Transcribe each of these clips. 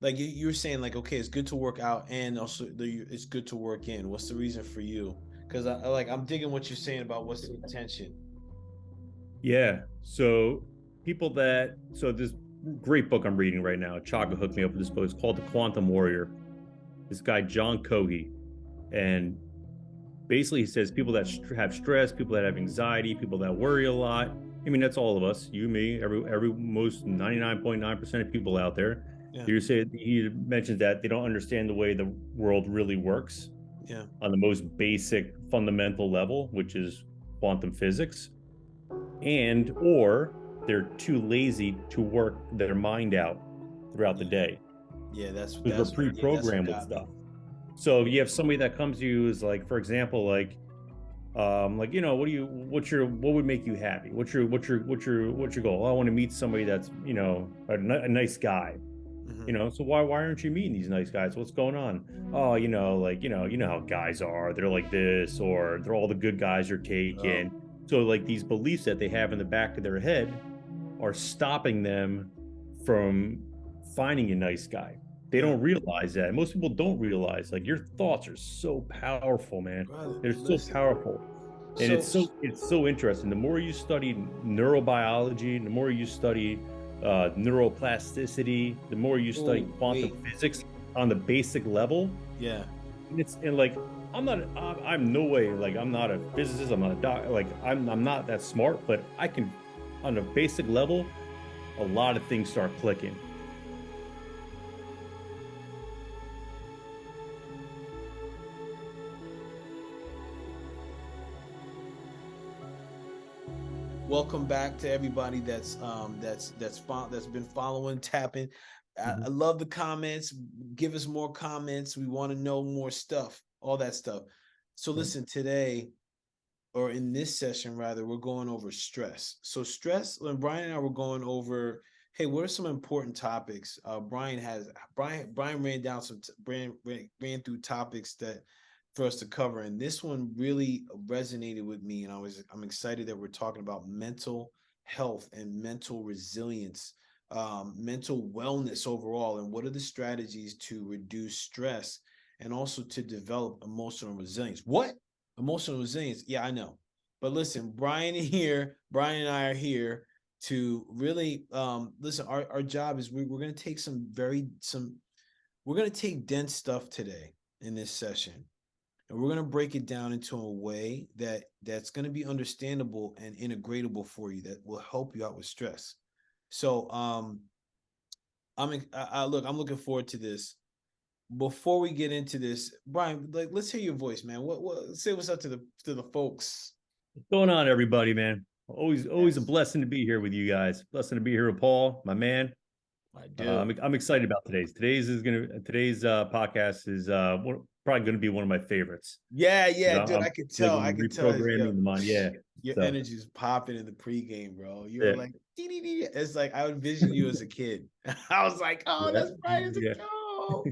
like you were saying, like, okay, it's good to work out and also it's good to work in. What's the reason for you? Because I'm digging what you're saying about what's the intention. Yeah. So this great book I'm reading right now, Chaka hooked me up with this book. It's called The Quantum Warrior. This guy, John Cohey. And basically he says people that have stress, people that have anxiety, people that worry a lot. I mean, that's all of us, you, me, every most 99.9% of people out there. Yeah, He mentions that they don't understand the way the world really works yeah, on the most basic fundamental level, which is quantum physics, and or they're too lazy to work their mind out throughout the yeah, day yeah. because we're That's what pre-programmed with got me. stuff. So you have somebody that comes to you is like, for example, like, what would make you happy? What's your goal? Oh, I want to meet somebody that's, a nice guy. Hmm. So why aren't you meeting these nice guys? What's going on? Oh, how guys are. They're like this, or they're all the good guys are Oh, taken. So like these beliefs that they have in the back of their head are stopping them from finding a nice guy. They yeah, don't realize that. Most people don't realize like your thoughts are so powerful, man. brother. They're so Listen. powerful. And So, it's so interesting. The more you study neurobiology, the more you study neuroplasticity, the more you study oh quantum wait, physics on the basic level, yeah. and like I'm no way like I'm not a physicist, I'm not a doc, like I'm not that smart, but I can on a basic level a lot of things start clicking. Welcome back to everybody that's been following, tapping. I Mhm. love the comments. Give us more comments. We want to know more stuff, all that stuff. So Yep. listen, today or in this session rather, we're going over stress. So stress, when Brian and I were going over, hey, what are some important topics? Brian ran down ran through topics that for us to cover, and this one really resonated with me, and I'm excited that we're talking about mental health and mental resilience, mental wellness overall, and what are the strategies to reduce stress and also to develop emotional resilience. What emotional resilience? Yeah, I know. But listen, Brian and I are here to really listen. Our job is we're gonna take we're gonna take dense stuff today in this session, and we're gonna break it down into a way that's gonna be understandable and integratable for you that will help you out with stress. So I'm looking forward to this. Before we get into this, Brian, like let's hear your voice, man. What say what's up to the folks. What's going on, everybody, man? Always a Yes, blessing to be here with you guys. Blessing to be here with Paul, my man. I do. I'm excited about today's podcast is probably gonna be one of my favorites Yeah, yeah, because dude. I'm big I on could tell. reprogramming Yo, the mind. Yeah, your so energy's popping in the pregame, bro. You were yeah, like, dee, dee, dee. It's like I would envision you as a kid. I was like, oh, yeah, that's Brian as a yeah. go.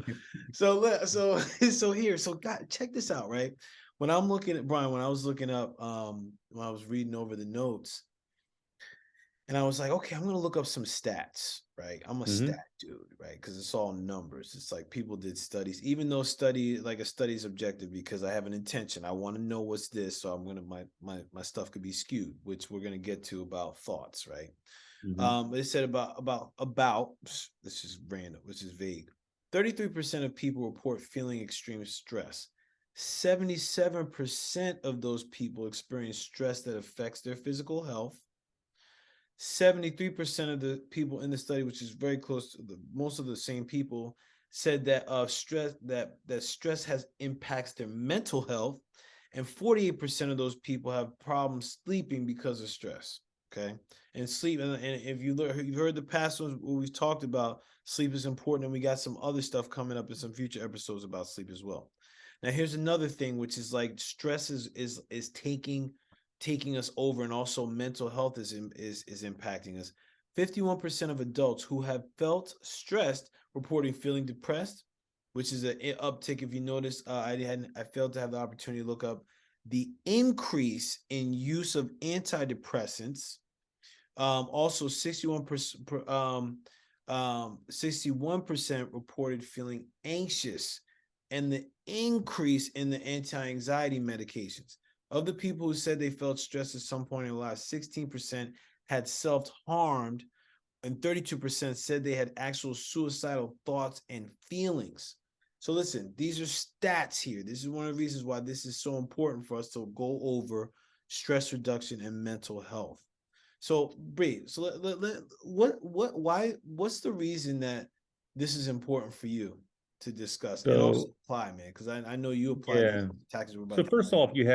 So here, so God, check this out, right? When I'm looking at Brian, when I was looking up, when I was reading over the notes, and I was like, okay, I'm gonna look up some stats, right? I'm a stat Hmm. dude, right? Because it's all numbers. It's like people did studies, even though a study is objective because I have an intention. I want to know what's this, so I'm gonna my stuff could be skewed, which we're gonna get to about thoughts, right? Hmm. It said about this is random, which is vague. 33% of people report feeling extreme stress. 77% of those people experience stress that affects their physical health. 73% of the people in the study, which is very close to most of the same people, said that stress has impacts their mental health, and 48% of those people have problems sleeping because of stress. Okay, and sleep, and if you've heard the past ones where we've talked about sleep is important, and we got some other stuff coming up in some future episodes about sleep as well. Now, here's another thing, which is like stress is taking us over, and also mental health is impacting us. 51% of adults who have felt stressed reporting feeling depressed, which is an uptick. If you notice, I failed to have the opportunity to look up the increase in use of antidepressants. Also 61% 61% reported feeling anxious, and the increase in the anti-anxiety medications. Of the people who said they felt stressed at some point in their lives, 16% had self-harmed, and 32% said they had actual suicidal thoughts and feelings. So listen, these are stats here. This is one of the reasons why this is so important for us to go over stress reduction and mental health. So, Bree, so what's the reason that this is important for you to discuss and also So apply, man? Because I know you apply these yeah. tactics we're about So to go first over. off, you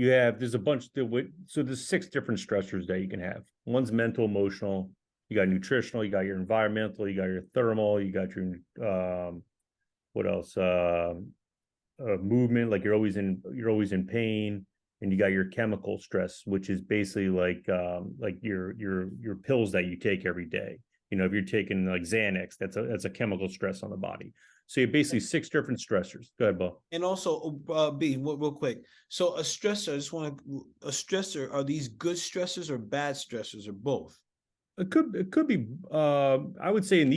have there's a bunch that so there's six different stressors that you can have. One's mental, emotional, you got nutritional, you got your environmental, you got your thermal, you got your what else? Movement, like you're always in pain, and you got your chemical stress, which is basically like your pills that you take every day. If you're taking like Xanax, that's a chemical stress on the body. So you basically six different stressors. Go ahead, Bo. And also, B, real quick. So a stressor, I just want to, a stressor, are these good stressors or bad stressors or both? It could be. I would say in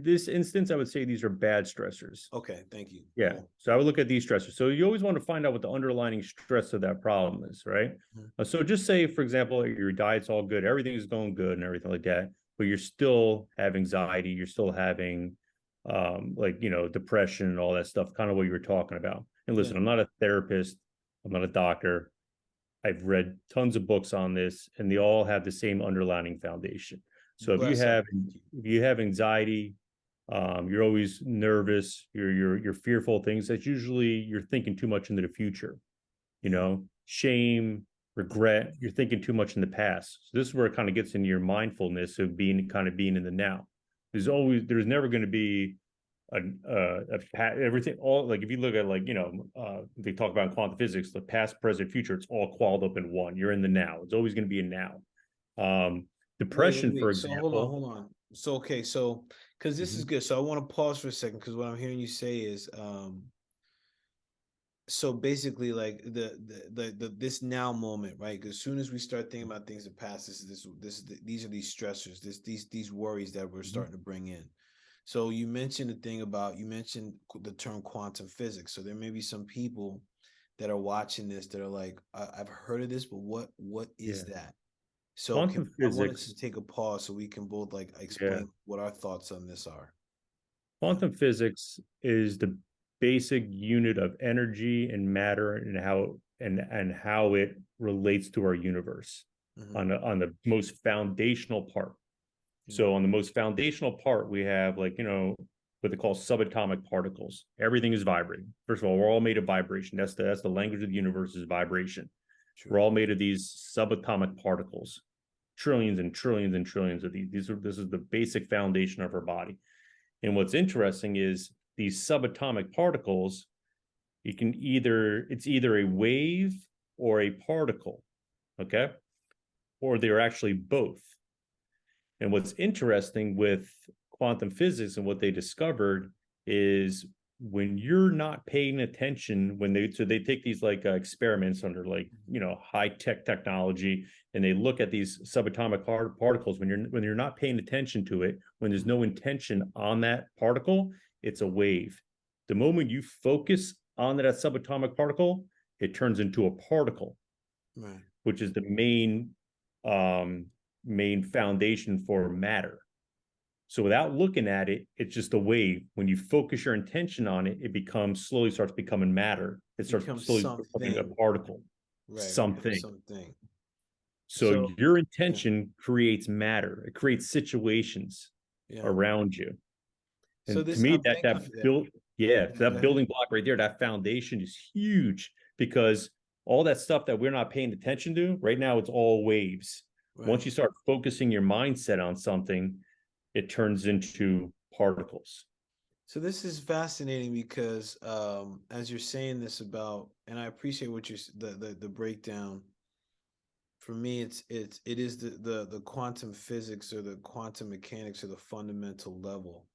this instance, I would say these are bad stressors. Okay, thank you. Yeah. Cool. So I would look at these stressors. So you always want to find out what the underlying stress of that problem is, right? Mhm. So just say, for example, your diet's all good, everything is going good and everything like that, but you're still have anxiety, you're still having depression and all that stuff, kind of what you were talking about. And Yeah. listen, I'm not a therapist, I'm not a doctor. I've read tons of books on this, and they all have the same underlying foundation. So if you Bless up. have if you have anxiety, you're always nervous, you're fearful of things. That's usually you're thinking too much into the future. Yeah. Shame, regret. You're thinking too much in the past. So this is where it kind of gets into your mindfulness of being in the now. There's never going to be everything all like if you look at they talk about in quantum physics, the past, present, future, it's all qualled up in one. You're in the now. It's always going to be a now. Depression, for So hold on, example. hold on. So okay, so because this is Mhm. good. So I want to pause for a second because what I'm hearing you say is so basically like the this now moment, right? Because as soon as we start thinking about things that pass, these are these stressors, these worries that we're Mhm. starting to bring in. So you mentioned the thing about you mentioned the term quantum physics. So there may be some people that are watching this that are like, I've heard of this, but what is Yeah. that? So Quantum I wanted to physics. take a pause so we can both like Yeah. explain what our thoughts on this are. Yeah. Quantum physics is the basic unit of energy and matter and how it relates to our universe Hmm. on the most foundational part. Yeah. So on the most foundational part, we have what they call subatomic particles. Everything is vibrating. First of all, we're all made of vibration. That's the language of the universe is vibration. We're True. all made of these subatomic particles, trillions and trillions and trillions of these. This is the basic foundation of our body. And what's interesting is these subatomic particles, it's either a wave or a particle, okay? Or they're actually both. And what's interesting with quantum physics and what they discovered is when you're not paying attention, they take these experiments under high tech technology, and they look at these subatomic particles. When you're not paying attention to it, when there's no intention on that particle, it's a wave. The moment you focus on that subatomic particle, it turns into a particle, Right. which is the um, main foundation for matter. So without looking at it, it's just a wave. When you focus your intention on it, it slowly starts becoming matter. It starts Becomes slowly becoming a something. particle, Right. It becomes something. something. So So your yeah. intention creates matter. It creates situations Yeah. around you. So And to this me, I'm that thinking that of that. built, yeah, Yeah, go that ahead. building block right there, that foundation is huge because all that stuff that we're not paying attention to right now, it's all waves. Right. Once you start focusing your mindset on something, it turns into particles. So this is fascinating because as you're saying this about, and I appreciate what you're the breakdown. For me, it is the quantum physics or the quantum mechanics or the fundamental level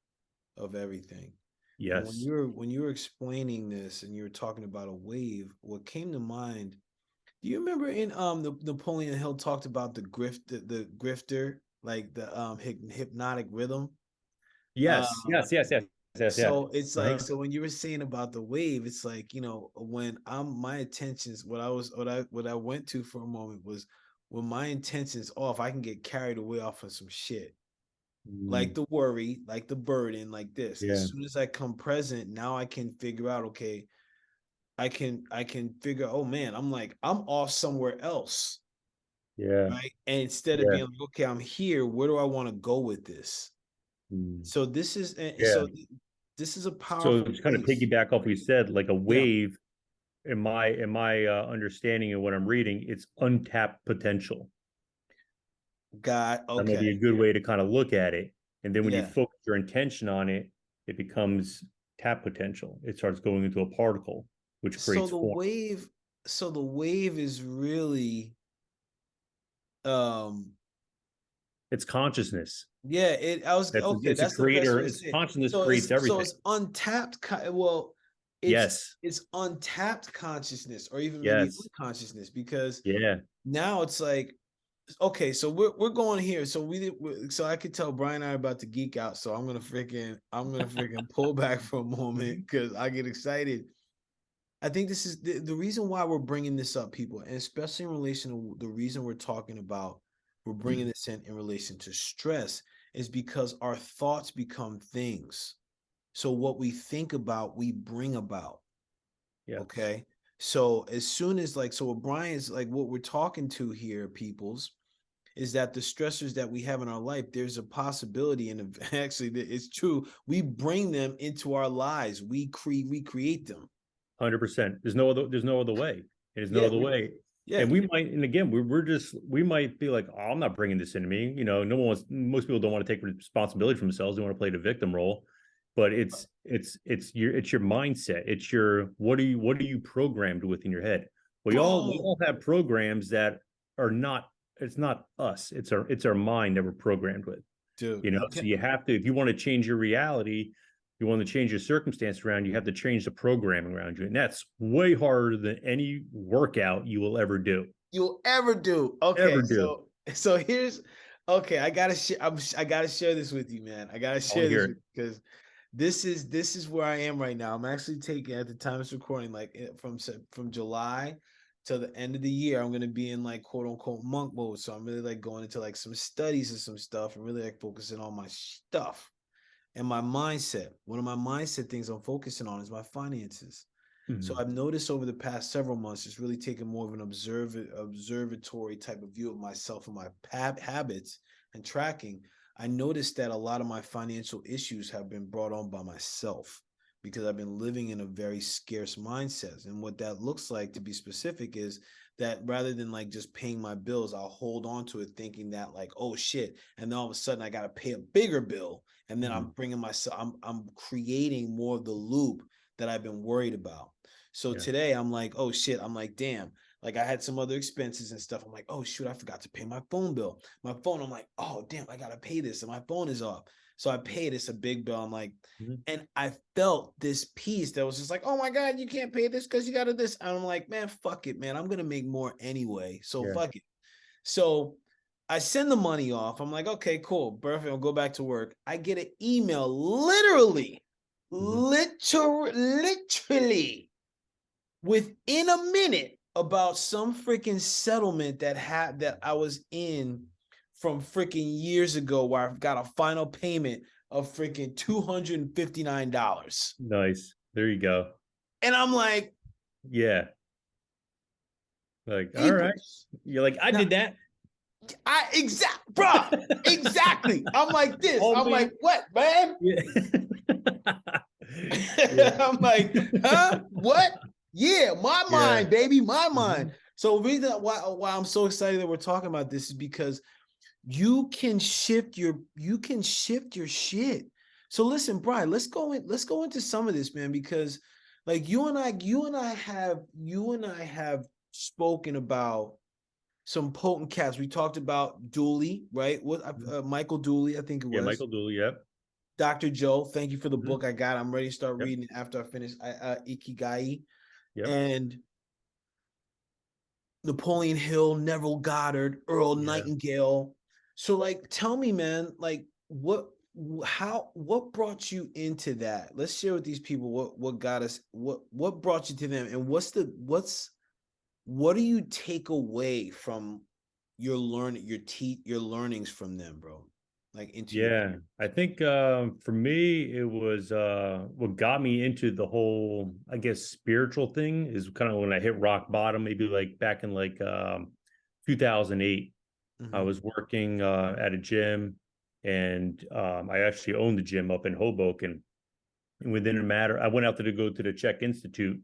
of everything. And Yes. when you were explaining this and you were talking about a wave, what came to mind, do you remember in the Napoleon Hill talked about the grifter, like the hypnotic rhythm? Yes, yes, yes, yes, yes, yes. So it's like, Uh-huh. so when you were saying about the wave, it's like, when my intentions, what I went to for a moment was, when my intentions off, I can get carried away off of some shit. Like Mm, the worry, like the burden, like this. As yeah, soon as I come present, now I can figure out, okay, I can figure, oh man, I'm off somewhere else. yeah, Right. And instead of yeah, being like, okay, I'm here, where do I want to go with this? mm, So this is yeah. this is a So powerful to kind of place. piggyback off what you said, like a Yeah. wave, in my understanding of what I'm reading, it's untapped potential. God. That might be a Okay. good way to kind of look at it. And then when you Yeah. focus your intention on it, it becomes tap potential. It starts going into a particle, which So creates the form. wave, so the wave is really, um It's consciousness. yeah, I was That's okay, it's a that's the best creator. way to It's say it. consciousness So creates everything. it's untapped well, it's Yes. it's untapped consciousness, or even maybe Yes. unconsciousness, because Yeah. now it's like, okay, so we're going here. So so I could tell Brian and I are about to geek out. So I'm gonna freaking pull back for a moment because I get excited. I think this is the reason why we're bringing this up, people, and especially in relation to the reason we're bringing this in relation to stress, is because our thoughts become things. So what we think about, we bring about. Yes. Okay. So as soon as, like, so what Brian's like, what we're talking to here, peoples, is that the stressors that we have in our life, there's a possibility, and actually it's true, we bring them into our lives. We create them. 100%. There's no other way. There's no Yeah, other way. yeah. And we might, and again, we might be like, oh, I'm not bringing this into me. No one wants, most people don't want to take responsibility for themselves. They want to play the victim role. But it's your mindset. It's your, what are you programmed with in your head? We all Boom. have programs that are not, it's not us. It's our mind that we're programmed with. Dude, So you have to, if you want to change your reality, you want to change your circumstance around, you have to change the programming around you. And that's way harder than any workout you will ever do. you'll ever do. Okay, Ever do. so here's, okay, I gotta share this with you, man. I gotta I want share to hear this it. with you because this is where I am right now. I'm actually taking, at the time it's recording, like, from July till the end of the year, I'm gonna be in, like, quote unquote monk mode. So I'm really, like, going into, like, some studies and some stuff, and really, like, focusing on my stuff and my mindset. One of my mindset things I'm focusing on is my finances. So Mhm. I've noticed over the past several months, just really taking more of an observatory type of view of myself and my habits and tracking. I noticed that a lot of my financial issues have been brought on by myself because I've been living in a very scarce mindset. And what that looks like, to be specific, is that rather than, like, just paying my bills, I'll hold on to it thinking that, like, oh shit, and then all of a sudden I got to pay a bigger bill, and then I'm Mhm. bringing myself, I'm creating more of the loop that I've been worried about. So Yeah. today I'm like, oh shit, I'm like, damn. Like, I had some other expenses and stuff. I'm like, oh shoot, I forgot to pay my phone bill. My phone, I'm like, oh damn, I gotta pay this, and my phone is off. So I paid this a big bill. I'm like, Mhm. and I felt this peace that was just like, oh my God, you can't pay this because you got to this. And I'm like, man, fuck it, man. I'm gonna make more anyway. So Yeah. fuck it. So I send the money off. I'm like, okay, cool. Perfect. I'll go back to work. I get an email, Mhm. literally within a minute, about some freaking settlement that I was in from freaking years ago, where I've got a final payment of freaking $259. Nice. There you go. And I'm like, Yeah. Like, all right. peoples. You're like, I Now, did that. bruh, exactly. I'm like this. All I'm me. like, what, man? Yeah. Yeah. I'm like, huh? What? Yeah, my Yeah. mind, baby, my mind. Mhm. So the reason why I'm so excited that we're talking about this is because you can shift your shit. So listen, Brian, let's go into some of this, man, because, like, you and I have spoken about some potent cats. We talked about Dooley, right? Michael Dooley, I think it Yeah, was. Michael Dooley. Yep. Dr. Joe, thank you for the Mhm. book I got. I'm ready to start Yep. reading it after I finish Ikigai. Yep. And Napoleon Hill, Neville Goddard, Earl Yeah. Nightingale. So, like, tell me, man, like, what? what brought you into that? Let's share with these people what got us, what brought you to them, and what do you take away from your learnings from them, bro? Like into your Yeah, I think for me it was what got me into the whole, I guess, spiritual thing is kind of when I hit rock bottom, maybe like back in like 2008. I Mhm. was working at a gym, and I actually owned the gym up in Hoboken. And within a matter, I went out to go to the Czech Institute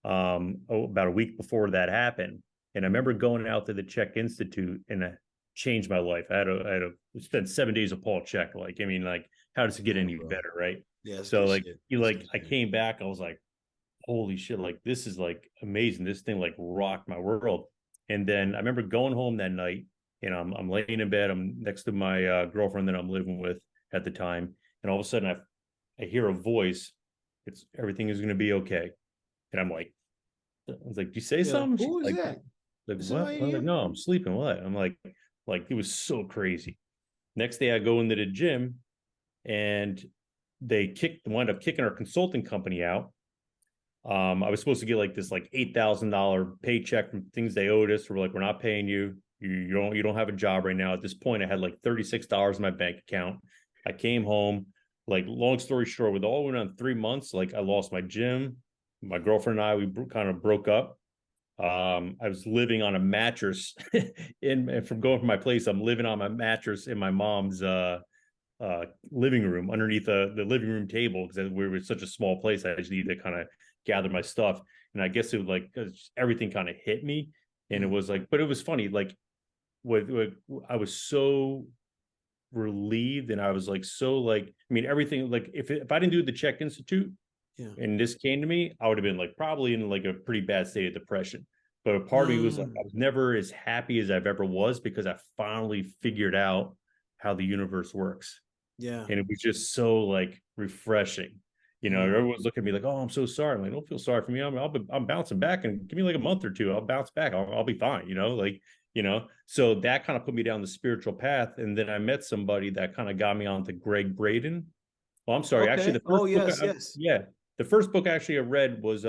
about a week before that happened. And I remember going out to the Czech Institute, and it changed my life. I had to spend 7 days of Paul Czech. Like, I mean, like, how does it get Yeah, any bro. better, right? Yeah, that's So good like, shit. you That's like, good I shit. came back, I was like, holy shit, like this is like amazing. This thing like rocked my world. And then I remember going home that night, and I'm laying in bed. I'm next to my girlfriend that I'm living with at the time, and all of a sudden I hear a voice. It's everything is going to be okay. And I'm like, I was like, "Do you say Yeah, like something?" She's who is like, that? Is what? somebody in I'm like, here? no, I'm sleeping. What? I'm like it was so crazy. Next day, I go into the gym, and wind up kicking our consulting company out. I was supposed to get like this like $8,000 paycheck from things they owed us. We're like, we're not paying you. You don't have a job right now. At this point, I had like $36 in my bank account. I came home. Like, long story short, with all went on 3 months, like I lost my gym. My girlfriend and I, we kind of broke up. I was living on a mattress from going from my place. I'm living on my mattress in my mom's living room underneath the living room table because we were such a small place. I just needed to kind of gather my stuff, and I guess it was like everything kind of hit me, and it Mm. was like, but it was funny. Like, what I was so relieved, and I was like so like, I mean, everything like if I didn't do the Czech Institute Yeah. and this came to me, I would have been like probably in like a pretty bad state of depression. But a part of me was like, I Mm. was never as happy as I've ever was because I finally figured out how the universe works, Yeah. and it was just so like refreshing. Mm. Everyone's looking at me like, "Oh, I'm so sorry." I'm like, "Don't feel sorry for me. I'm bouncing back, and give me like a month or two. I'll bounce back. I'll be fine." So that kind of put me down the spiritual path, and then I met somebody that kind of got me onto Greg Braden. Well, I'm sorry. Actually, Okay. the Oh first book, yes, yes. yeah, the first book actually I read was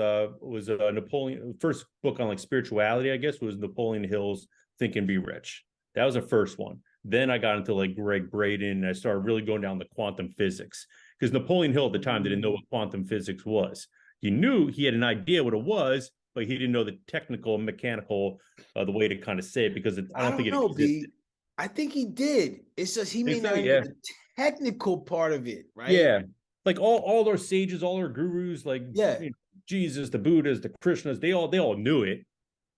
Napoleon. First book on like spirituality, I guess, was Napoleon Hill's Think and Be Rich. That was the first one. Then I got into like Greg Braden, and I started really going down the quantum physics because Napoleon Hill at the time didn't know Mm. what quantum physics was. He knew he had an idea what it was, but he didn't know the technical, mechanical, the way to kind of say it because I I don't think don't it know, existed. B. I think he did. It's just he Think may so? not know Yeah. the technical part of it, right? Yeah, like all our sages, all our gurus, like Yeah, Jesus, the Buddhas, the Krishnas, they all knew it,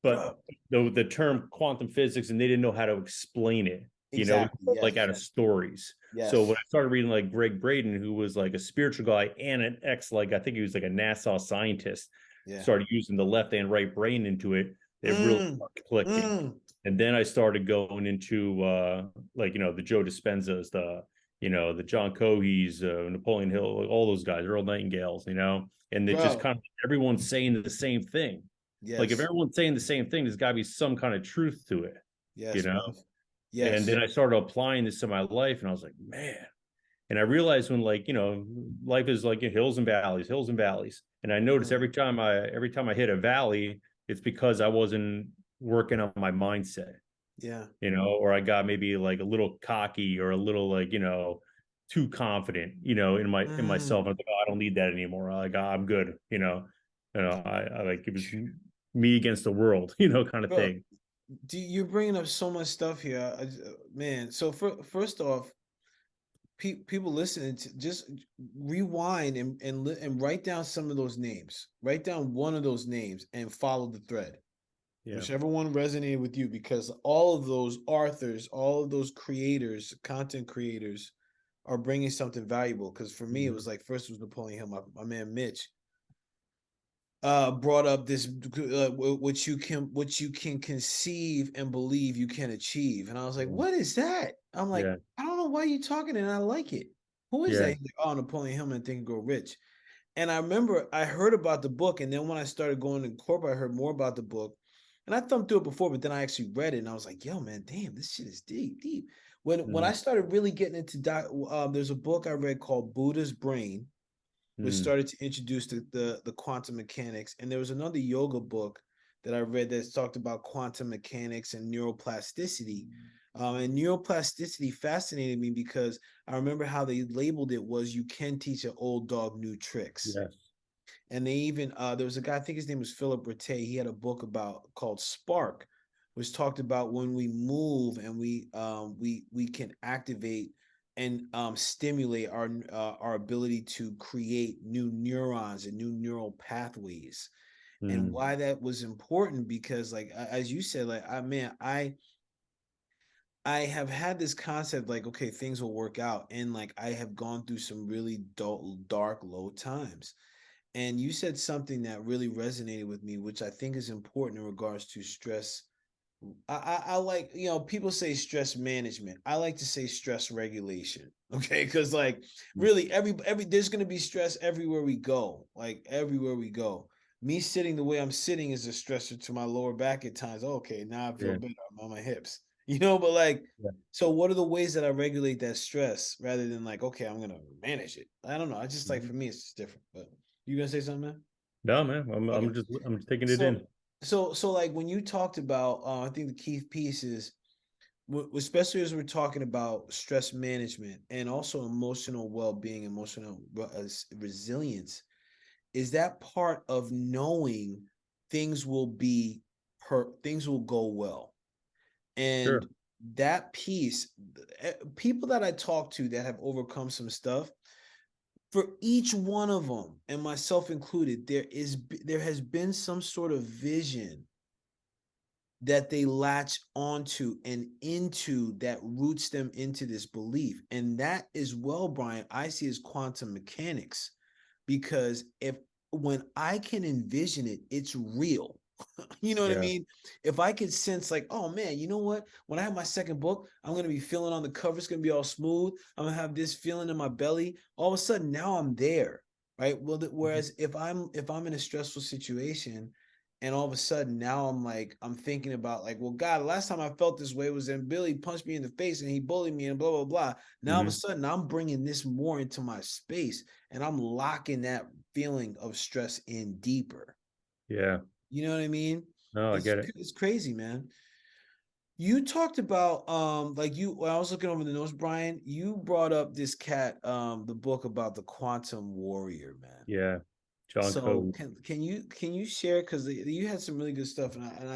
but bro. the term quantum physics, and they didn't know how to explain it. Exactly. Like Yes. out of stories. So when Yes. I started reading like Greg Braden, who was like a spiritual guy and an ex, like I think he was like a NASA scientist, Yeah. started using the left and right brain into it, it really Mm. started clicking. Mm. And then I started going into like the Joe Dispenzas, the John Cohees, Napoleon Hill, all those guys, Earl Nightingales, and it just Bro. kind of everyone's saying the same thing. Like if Yes. everyone's saying the same thing, there's got to be some kind of truth to it, you Yes, know. bro. And then Yes. I started applying this to my life, and I was like, man. And I realized when like life is like hills and valleys, hills and valleys. And I noticed Mm. every time I hit a valley, it's because I wasn't working on my mindset, Yeah. or I got maybe like a little cocky or a little like, too confident, in myself. I Mm. was like, oh, I don't need that anymore. Like, I'm good, I like it was me against the world, kind of Bro, thing. you're bringing up so much stuff here, man. So first off, people listening to just rewind and write down some of those names. Write down one of those names and follow the thread, Yeah. whichever one resonated with you, because all of those authors, all of those creators, content creators, are bringing something valuable. Because for me, it Mm-hmm. was like first was Napoleon Hill, my man Mitch brought up this what you can conceive and believe you can achieve, and I was like, Yeah. what is that? I'm like, Yeah. I don't know why you talking, and I like it. Who is that? Yeah. He's like, oh, Napoleon Hill and Think and Grow Rich. And I remember I heard about the book, and then when I started going to corporate, I heard more about the book, and I thumbed through it before, but then I actually read it, and I was like, yo, man, damn, this shit is deep, deep. When I started really getting into there's a book I read called Buddha's Brain, which Mm. started to introduce the quantum mechanics. And there was another yoga book that I read that talked about quantum mechanics and neuroplasticity. And neuroplasticity fascinated me because I remember how they labeled it was you can teach an old dog new tricks. Yes. And they even there was a guy, I think his name was Philip Rattay. He had a book about called Spark, which talked about when we move and we can activate and stimulate our ability to create new neurons and new neural pathways. And Mm. why that was important because, like as you said, like I have had this concept like, okay, things will work out, and like I have gone through some really dark, low times. And you said something that really resonated with me, which I think is important in regards to stress. I like, people say stress management. I like to say stress regulation. Okay. Cause like really there's gonna be stress everywhere we go. Like everywhere we go. Me sitting the way I'm sitting is a stressor to my lower back at times. Okay, now I feel Yeah. better. I'm on my hips. But like, Yeah. so what are the ways that I regulate that stress rather than like, okay, I'm gonna manage it? I don't know. I just like Mhm. for me it's just different. But you gonna say something, man? No, man. Okay. I'm just taking it So, in. so like when you talked about, I think the key piece is, especially as we're talking about stress management and also emotional well-being, emotional resilience, is that part of knowing things will be things will go well, and Sure. that piece, people that I talk to that have overcome some stuff, for each one of them, and myself included, there has been some sort of vision that they latch onto and into that roots them into this belief. And that is, well, Brian, I see as quantum mechanics, because if when I can envision it, it's real. You know what I Yeah. mean? If I could sense like, oh man, you know what? When I have my second book, I'm gonna be feeling on the cover, it's gonna be all smooth. I'm gonna have this feeling in my belly. All of a sudden, now I'm there, right? Well, Mhm. whereas if I'm in a stressful situation, and all of a sudden now I'm thinking about like, well, God, the last time I felt this way was when Billy punched me in the face and he bullied me and blah blah blah. Now all of a Mhm. sudden I'm bringing this more into my space and I'm locking that feeling of stress in deeper. Yeah. You know what I mean? No, I It's get it. it's crazy, man. You talked about like you when I was looking over the notes, Brian, you brought up this cat, the book about the quantum warrior, man. Yeah. John So Cody. can you share, because you had some really good stuff, and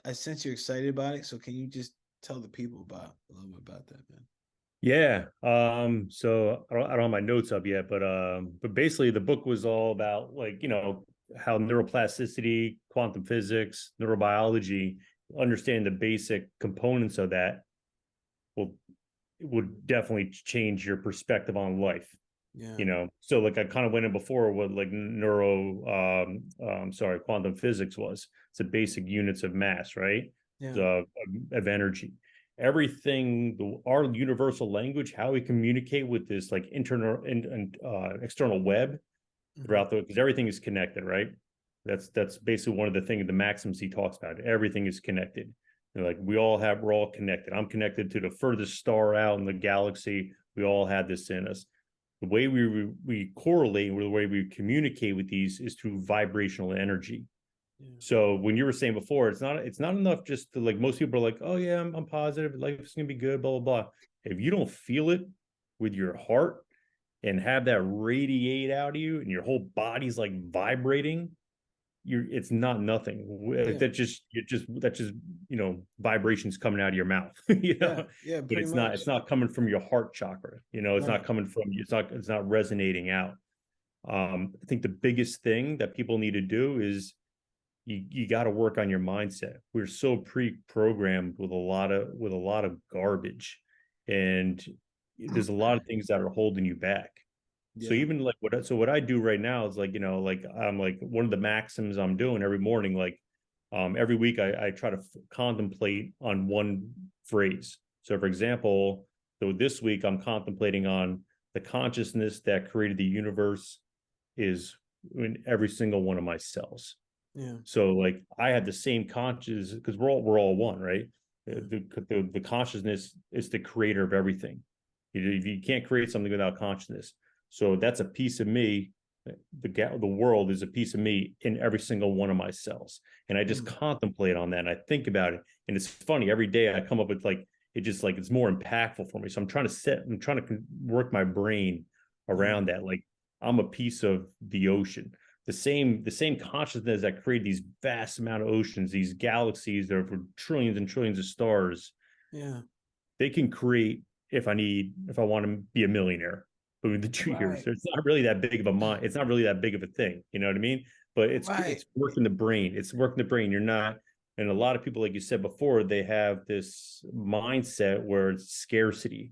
I sense you're excited about it. So can you just tell the people about a little bit about that, man? Yeah. So I don't have my notes up yet, but basically the book was all about like, how neuroplasticity, quantum physics, neurobiology, understand the basic components of that will would definitely change your perspective on life. Yeah, So like I kind of went in before what like quantum physics was. It's the basic units of mass, right? yeah, The of energy. Everything, our universal language, how we communicate with this like internal and external web hmm, throughout the, because everything is connected, right? That's basically one of the things, the maxims he talks about. Everything is connected. Like we're all connected. I'm connected to the furthest star out in the galaxy. We all have this in us. The way we correlate, or the way we communicate with these, is through vibrational energy. yeah, So when you were saying before, it's not enough just to, like, most people are like, oh yeah, I'm positive, life's gonna be good, blah blah blah. If you don't feel it with your heart and have that radiate out of you, and your whole body's like vibrating, it's not nothing. yeah, That's just vibrations coming out of your mouth. yeah, yeah, But pretty it's not coming from your heart chakra. It's not right. coming from you. It's not resonating out. I think the biggest thing that people need to do is you got to work on your mindset. We're so pre-programmed with a lot of garbage, and there's a lot of things that are holding you back. So Yeah, even like what I do right now is like, like I'm like, one of the maxims I'm doing every morning, like every week I try to contemplate on one phrase. So for example, so this week I'm contemplating on the consciousness that created the universe is in every single one of my cells. yeah, So like I have the same conscious, because we're all one, right? The consciousness is the creator of everything. You can't create something without consciousness. So that's a piece of me. The world is a piece of me in every single one of my cells, and I just Mm. contemplate on that, and I think about it, and it's funny. Every day I come up with like it just like it's more impactful for me. So I'm trying to work my brain Mm. around that. Like I'm a piece of the ocean. The same consciousness that created these vast amount of oceans, these galaxies, there are trillions and trillions of stars. Yeah. They can create if I want to be a millionaire. But with the 2 years, Right. it's not really that big of a mind. It's not really that big of a thing. You know what I mean? But Right. it's working the brain. It's working the brain. You're not, and a lot of people, like you said before, they have this mindset where it's scarcity.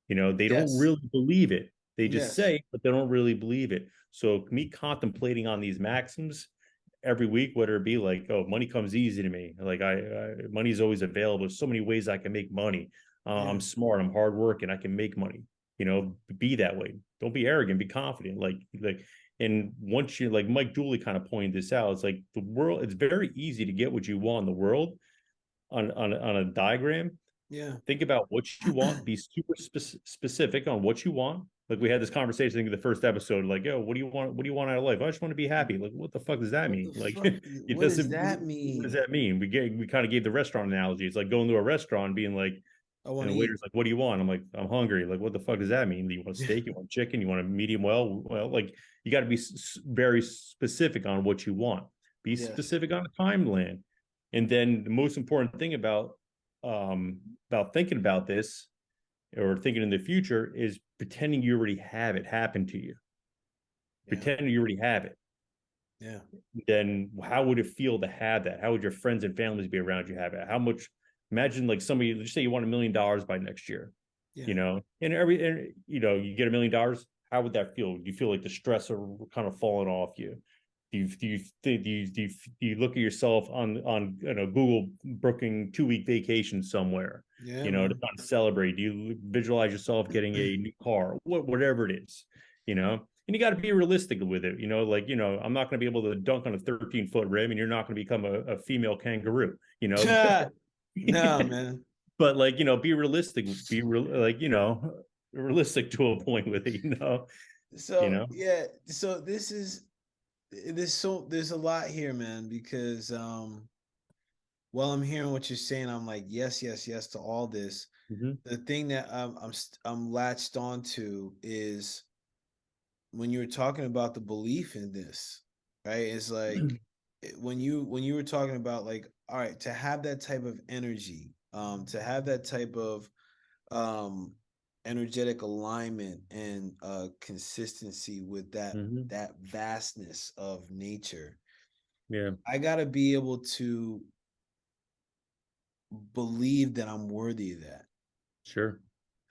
They don't Yes. really believe it. They just Yes. say, but they don't really believe it. So me contemplating on these maxims every week, whether it be like, oh, money comes easy to me, like money's always available. There's so many ways I can make money. Yeah. I'm smart. I'm hardworking. I can make money. Be that way. Don't be arrogant. Be confident. And once you like Mike Dooley kind of pointed this out, it's like the world. It's very easy to get what you want in the world on a diagram. Yeah. Think about what you want, be super specific on what you want. Like we had this conversation, I think, in the first episode, like, yo, what do you want? What do you want out of life? I just want to be happy. Like, what the fuck does that What mean? the Like, fuck? it What does doesn't, that what does mean? that mean? We kind of gave the restaurant analogy. It's like going to a restaurant and being like, I want and to the eat. waiter's like, what do you want? I'm like, I'm hungry. Like, what the fuck does that mean? Do you want a steak? You want chicken? You want a medium well? Well, like, you got to be very specific on what you want. Be Yes. specific on the timeline. And then the most important thing about thinking about this or thinking in the future is pretending you already have it happen to you. Yeah. Pretending you already have it. Yeah. Then how would it feel to have that? How would your friends and families be around you have it? How much? Imagine like somebody, let's say you want $1 million by next year, Yeah. and you get $1 million. How would that feel? Do you feel like the stress are kind of falling off you? Do you look at yourself on Google booking 2 week vacation somewhere, Yeah, to man. kind of celebrate? Do you visualize yourself getting a new car, whatever it is, and you got to be realistic with it, I'm not going to be able to dunk on a 13-foot rim, and you're not going to become a female kangaroo, No, man. but be realistic, realistic to a point with it, you So know yeah, so there's a lot here, man, because while I'm hearing what you're saying, I'm like, yes, yes, yes to all this. mm-hmm. The thing that I'm latched onto is when you were talking about the belief in this, right? It's like when you were talking about like, all right, to have that type of energy, to have that type of um energetic alignment and consistency with that Mm-hmm. that vastness of nature, Yeah, I gotta be able to believe that I'm worthy of that. sure.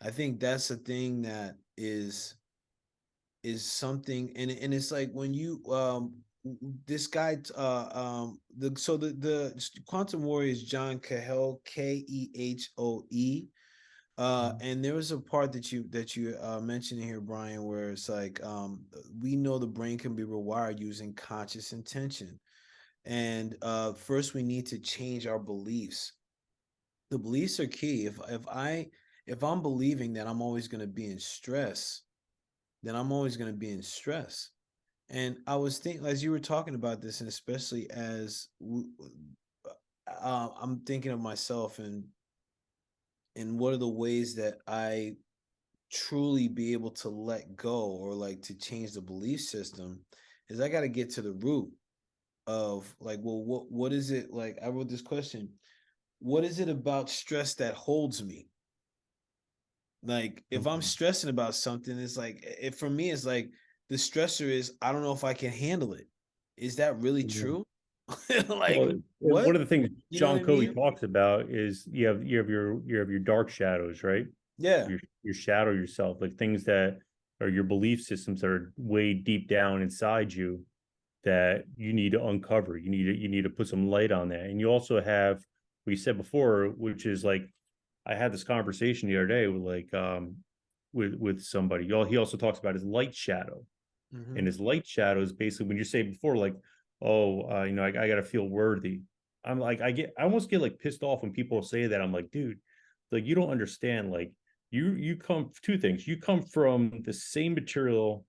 I think that's the thing that is something, and it's like when you this guy the quantum warrior is John Cahill, Kehoe. Mm-hmm. And there was a part that you mentioned here, Brian, where it's like we know the brain can be rewired using conscious intention, and first we need to change our beliefs. The beliefs are key. If I'm believing that I'm always going to be in stress, then I'm always going to be in stress. And I was thinking, as you were talking about this, and especially as I'm thinking of myself and what are the ways that I truly be able to let go or like to change the belief system, is I got to get to the root of like, well, what is it like? I wrote this question: what is it about stress that holds me? Like, if I'm Mm-hmm. stressing about something, it's like, it for me, it's like the stressor is I don't know if I can handle it. Is that really Yeah. true? Like, Well, one what? of the things You know what John I Covey mean? talks about is you have your dark shadows, right? Yeah. Your shadow yourself, like things that are your belief systems that are way deep down inside you that you need to uncover. You need to put some light on that. And you also have what you said before, which is like I had this conversation the other day with with somebody. He also talks about his light shadow. And Mm-hmm. his light shadow is basically when you say before, like, oh, I got to feel worthy. I'm like, I almost get like pissed off when people say that. I'm like, dude, like you don't understand. Like you come two things. You come from the same material.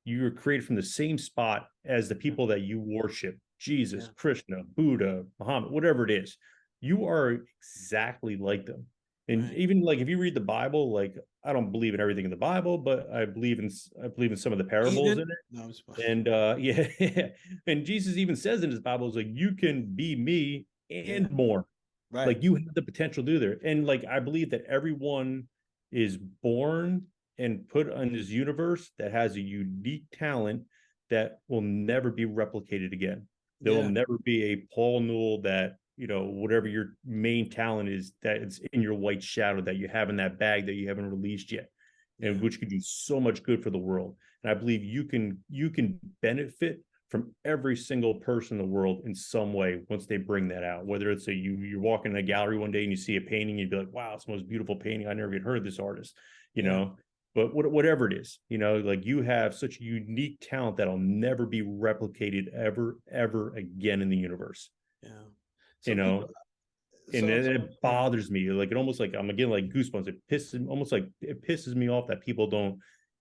You were created from the same spot as the Yeah, people that you worship, Jesus, yeah, Krishna, Buddha, Muhammad, whatever it is. You are exactly like them. And right. even like if you read the Bible, like I don't believe in everything in the Bible, but I believe in some of the parables in Heathen? it. No, it's fine. And yeah, and Jesus even says in his Bible, is like, you can be me Yeah, and more. right. Like you have the potential to do there. And like I believe that everyone is born and put on this universe that has a unique talent that will never be replicated again. There will Yeah, never be a Paul Newell that, whatever your main talent is, that it's in your white shadow that you have in that bag that you haven't released yet, and yeah, which could do so much good for the world. And I believe you can benefit from every single person in the world in some way once they bring that out. Whether it's you're walking in a gallery one day and you see a painting, you'd be like, wow, it's the most beautiful painting. I never even heard of this artist, you yeah, know. But whatever it is, like you have such a unique talent that'll never be replicated ever again in the universe, yeah. you So people, know. And it yeah, bothers me. Like it almost like I'm getting like goosebumps. It pisses me off that people don't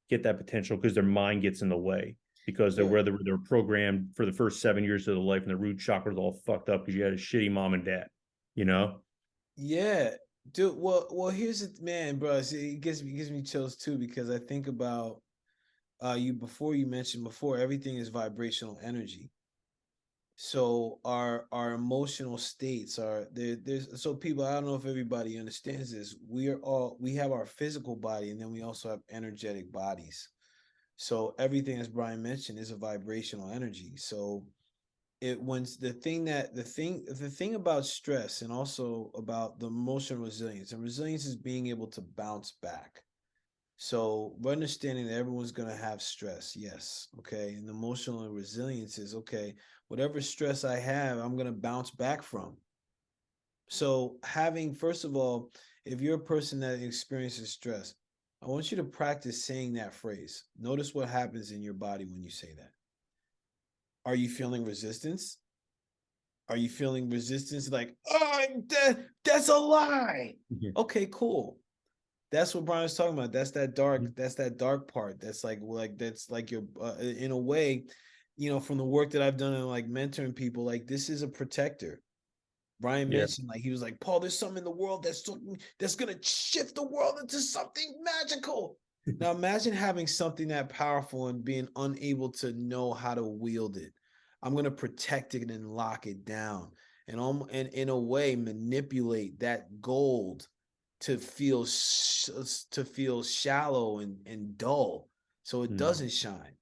get that potential because their mind gets in the way because yeah, they're programmed for the first 7 years of their life and the root chakra's all fucked up because you had a shitty mom and dad. You know? yeah. Dude, well, here's it, man, bro. See, it gives me chills too because I think about you before you mentioned before everything is vibrational energy. So our emotional states are there's so people, I don't know if everybody understands this. We have our physical body and then we also have energetic bodies. So everything, as Brian mentioned, is a vibrational energy. So it when the thing about stress and also about the emotional resilience, and resilience is being able to bounce back. So we're understanding that everyone's going to have stress. Yes. Okay. And emotional resilience is okay. Whatever stress I have, I'm going to bounce back from. So having, first of all, if you're a person that experiences stress, I want you to practice saying that phrase. Notice what happens in your body when you say that. Are you feeling resistance? Are you feeling resistance like, oh, that's a lie? Mhm. Okay, cool. That's what Brian's talking about. That's that dark part. That's like your in a way, from the work that I've done in like mentoring people, like this is a protector. Brian Yeah. mentioned like he was like, Paul, there's something in the world that's gonna shift the world into something magical. Now imagine having something that powerful and being unable to know how to wield it. I'm gonna protect it and lock it down and in a way manipulate that gold to feel shallow and dull so it Mm. doesn't shine.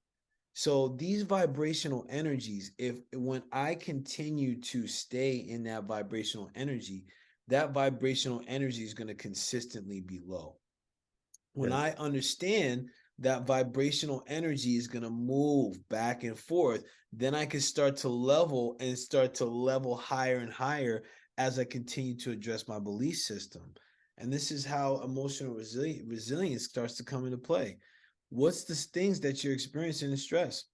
So these vibrational energies, if when I continue to stay in that vibrational energy, that vibrational energy is going to consistently be low. When Yeah. I understand that vibrational energy is going to move back and forth, then I can start to level higher and higher as I continue to address my belief system. And this is how emotional resilience starts to come into play. What's the things that you're experiencing in stress?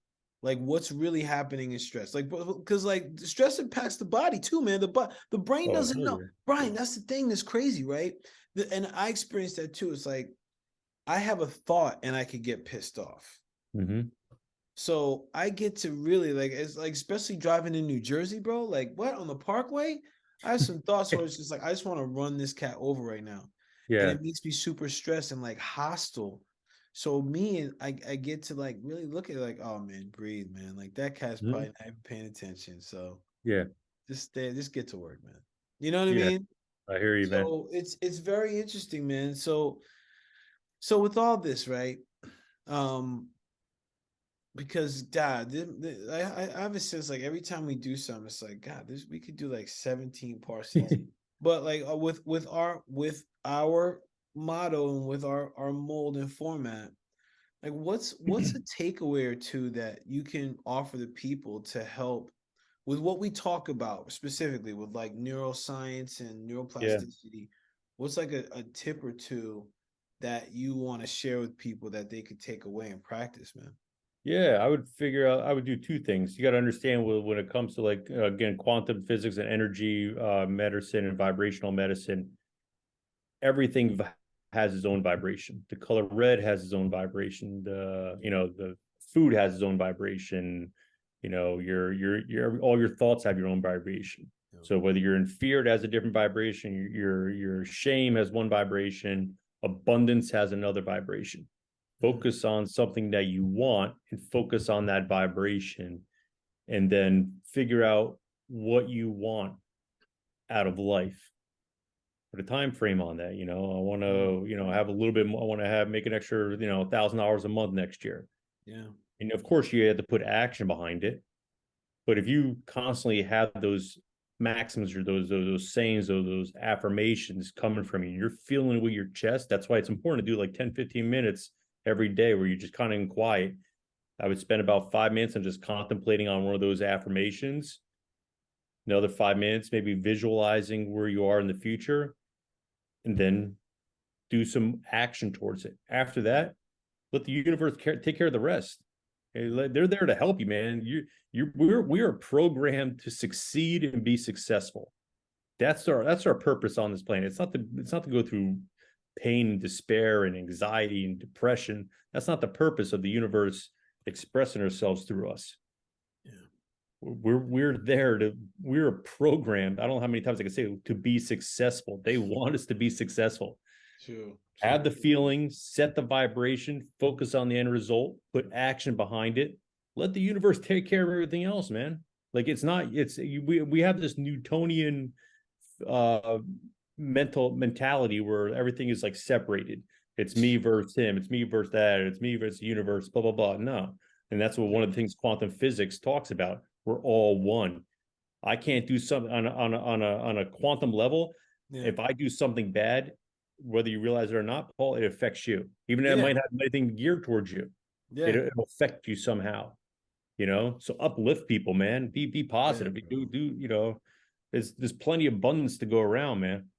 Like what's really happening in stress? Like because like stress impacts the body too, man. The brain Oh, doesn't hell know. yeah. Brian, that's the thing that's crazy, right? And I experienced that too. It's like I have a thought and I could get pissed off. Mm-hmm. So I get to really like it's like especially driving in New Jersey, bro. Like what on the parkway? I have some thoughts where it's just like I just want to run this cat over right now. And Yeah. it makes me super stressed and like hostile. So me and I get to like really look at it like, oh man, breathe, man. Like that cat's Mhm. probably not even paying attention. So Yeah. just get to work, man. You know what I Yeah. mean? I hear you, man. So it's very interesting, man. So with all this, right? Um, because God, I have a sense like every time we do something, it's like God, this we could do like 17 part season. But like with our motto and with our mold and format, like what's a takeaway or two that you can offer the people to help with what we talk about specifically with like neuroscience and Yeah. neuroplasticity? What's like a tip or two that you want to share with people that they could take away and practice, man? Yeah, I would figure out. I would do two things. You got to understand when it comes to like again quantum physics and energy medicine and vibrational medicine. Everything has its own vibration. The color red has its own vibration. The food has its own vibration. Your all your thoughts have your own vibration. Yeah. So whether you're in fear, it has a different vibration. Your shame has one vibration. Abundance has another vibration. Focus on something that you want and focus on that vibration, and then figure out what you want out of life. Put a time frame on that. I want to, have a little bit more. I want to make an extra, $1,000 a month next year. Yeah. And of course, you have to put action behind it. But if you constantly have those maxims or those sayings or those affirmations coming from you, you're feeling it with your chest. That's why it's important to do like 10, 15 minutes every day where you're just kind of in quiet. I would spend about 5 minutes on just contemplating on one of those affirmations. Another 5 minutes, maybe visualizing where you are in the future, and then do some action towards it. After that, let the universe take care of the rest. They're there to help you, man. We are programmed to succeed and be successful. That's our purpose on this planet. It's not to go through pain and despair and anxiety and depression. That's not the purpose of the universe expressing ourselves through us. Yeah. We're programmed. I don't know how many times I can say to be successful. They want us to be successful. True. Have the feeling, set the vibration, focus on the end result, put action behind it. Let the universe take care of everything else, man. Like we have this Newtonian uh mentality where everything is like separated. It's me versus him, it's me versus that, it's me versus the universe, blah blah blah. No. And that's what one of the things quantum physics talks about. We're all one. I can't do something on a quantum level. Yeah. If I do something bad, whether you realize it or not, Paul, it affects you. Even though it Yeah. might have anything geared towards you, Yeah. it'll affect you somehow. So uplift people, man. Be Yeah, positive. bro. There's plenty of abundance to go around, man.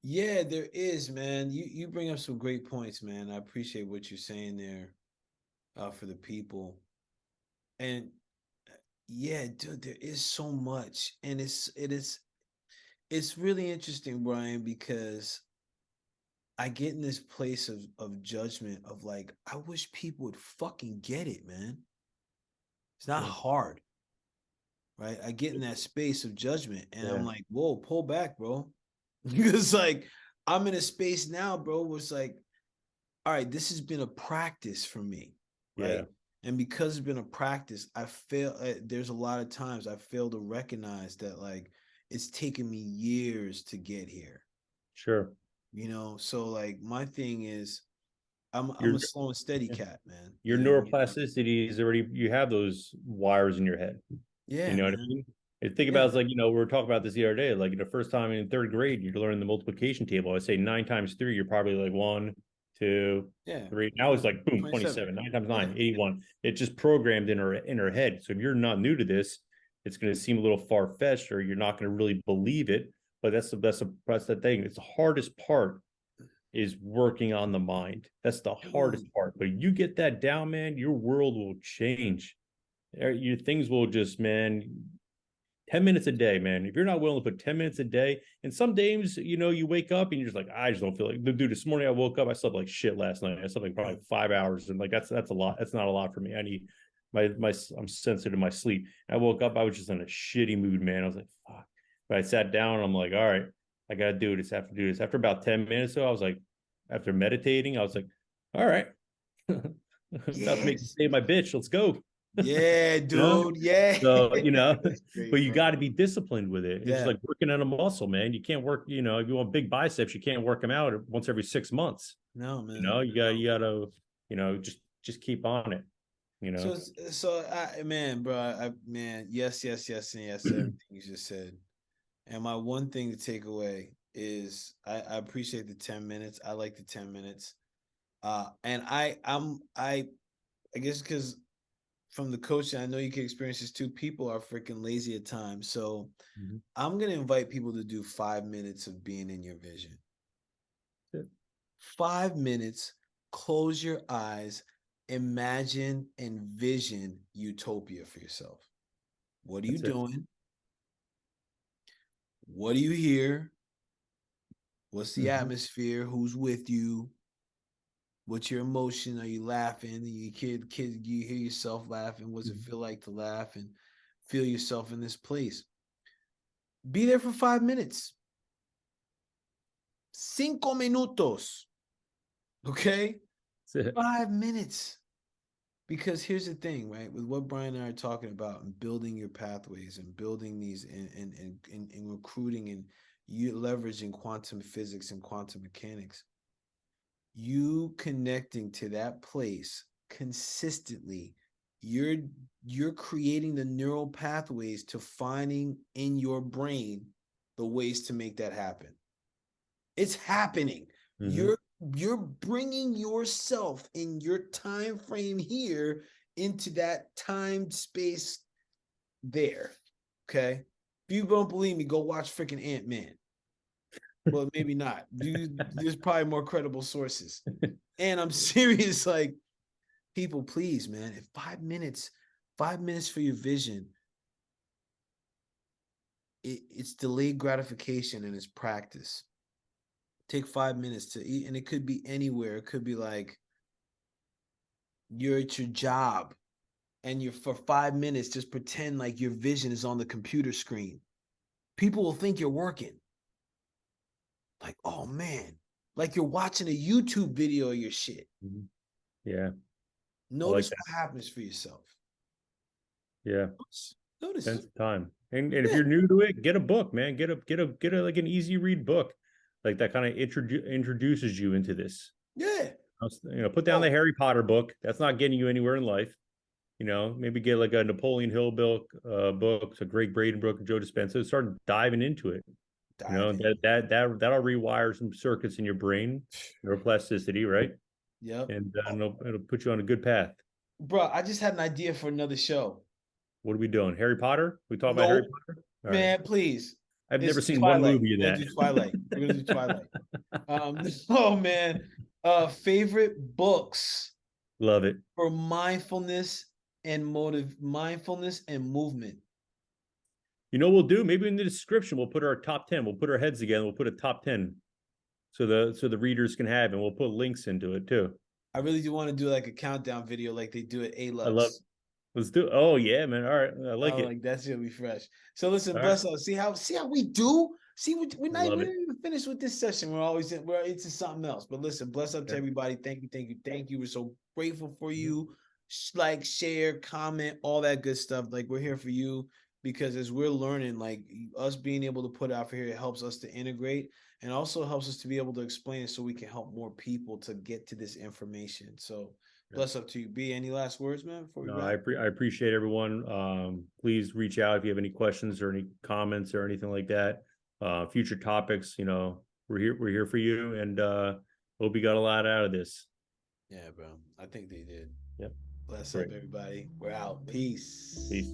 Yeah, there is, man. You bring up some great points, man. I appreciate what you're saying there, for the people. And yeah, dude, there is so much. And it's really interesting, Brian, because I get in this place of judgment of like, I wish people would fucking get it, man. It's not Yeah. hard, right? I get in that space of judgment and I'm Yeah. like, whoa, pull back, bro. Because like I'm in a space now, bro, where it's like, all right, this has been a practice for me, Yeah. right? And because it's been a practice, I fail. There's a lot of times I fail to recognize that like it's taken me years to get here. Sure. So like my thing is, I'm Your a slow and steady cat, man. your neuroplasticity is already, you have those wires in your head. You Yeah, know what I man. mean? And think about Yeah, it's like, we were talking about this the other day. Like the first time in third grade, you're learning the multiplication table. I say 9 times 3, you're probably like 1, 2, 3. Now it's like boom, 27. 27. 9 times 9, Yeah, 81. It's just programmed in her head. So if you're not new to this, it's going to seem a little far fetched, or you're not going to really believe it. But that's the thing. It's the hardest part is working on the mind. That's the hardest dude. part. But you get that down, man, your world will change. Your things will just, man, 10 minutes a day, man. If you're not willing to put 10 minutes a day, and some days, you wake up and you're just like, I just don't feel like, dude, this morning I woke up, I slept like shit last night. I slept like probably 5 hours. And like, that's a lot. That's not a lot for me. I need I'm sensitive to my sleep. I woke up, I was just in a shitty mood, man. I was like, fuck. But I sat down, I'm like, all right, I got to do this. I have to do this. After about 10 minutes, so I was like, after meditating, I was like, all right, about to make me Yes. say my bitch. Let's go. Yeah, You know? dude. Yeah. So, That's but great, you bro. got to be disciplined with it. It's just Yeah. like working on a muscle, man. You can't work, if you want big biceps, you can't work them out once every 6 months. No, man. You gotta just keep on it, you know. Man, bro, man, yes, yes, yes, and yes, to everything you just said. And my one thing to take away is I appreciate the 10 minutes. I like the 10 minutes. And I guess because from the coach, I know you can experience this too. People are freaking lazy at times. So Mhm. I'm gonna invite people to do 5 minutes of being in your vision. Yeah. 5 minutes, close your eyes, imagine, envision utopia for yourself. What are you That's it. doing? What do you hear? What's the Mm-hmm. atmosphere? Who's with you? What's your emotion? Are you laughing? You kid, you hear yourself laughing. What's it feel like to laugh and feel yourself in this place? Be there for 5 minutes. 5 minutos. Okay? That's it. 5 minutes. Because here's the thing, right? With what Brian and I are talking about and building your pathways and building these and recruiting and you leveraging quantum physics and quantum mechanics, you connecting to that place consistently, you're you're creating the neural pathways to finding in your brain the ways to make that happen. It's happening. Mm-hmm. You're bringing yourself in your time frame here into that time space there. Okay. If you don't believe me, go watch freaking Ant-Man. Well, maybe not. There's probably more credible sources. And I'm serious, like, people, please, man, if 5 minutes, 5 minutes for your vision, it's delayed gratification and it's practice. Take 5 minutes to eat, and it could be anywhere. It could be like you're at your job and you're for 5 minutes, just pretend like your vision is on the computer screen. People will think you're working. Like, oh man, like you're watching a YouTube video of your shit. Mm-hmm. Yeah, I like Notice that. what happens for yourself. Yeah, Notice. spend some time. And if Yeah. you're new to it, get a book, man. Get a like an easy read book, like that kind of introduces you into this. Yeah. Put down the Oh, Harry Potter book. That's not getting you anywhere in life. Maybe get like a Napoleon Hill book, a Greg Braden book, Joe Dispenza. Start diving into it. dive in. That'll rewire some circuits in your brain, neuroplasticity, right? Yep. And Oh, it'll put you on a good path. bro, I just had an idea for another show. What are we doing? Harry Potter? We talk about Harry Nope, Potter? All right. man, please. I've never It's seen one Twilight. movie of We're gonna that. do Twilight. We're gonna do Twilight. Oh man. Favorite books Love it. for mindfulness and movement. We'll do? Maybe in the description we'll put our top 10. We'll put our heads together. We'll put a top 10 so the readers can have, and we'll put links into it too. I really do want to do like a countdown video like they do at A I love. Lux. Let's do. Oh yeah, man. All right, I like Oh, it. like that's gonna be fresh. So listen, All right, bless us. See how we do. See, we're I not love it. even finished with this session. We're into something else. But listen, bless up to Yeah. everybody. Thank you. We're so grateful for Mhm. you. Like, share, comment, all that good stuff. Like we're here for you because as we're learning, like us being able to put out for here, it helps us to integrate and also helps us to be able to explain it so we can help more people to get to this information. So Yeah. bless up to you. B, any last words, man, before we No, wrap? I appreciate everyone. Please reach out if you have any questions or any comments or anything like that. Future topics, we're here for you, and hope you got a lot out of this. Yeah, bro. I think they did. Yep. Bless up, Great. everybody. We're out. Peace. Peace.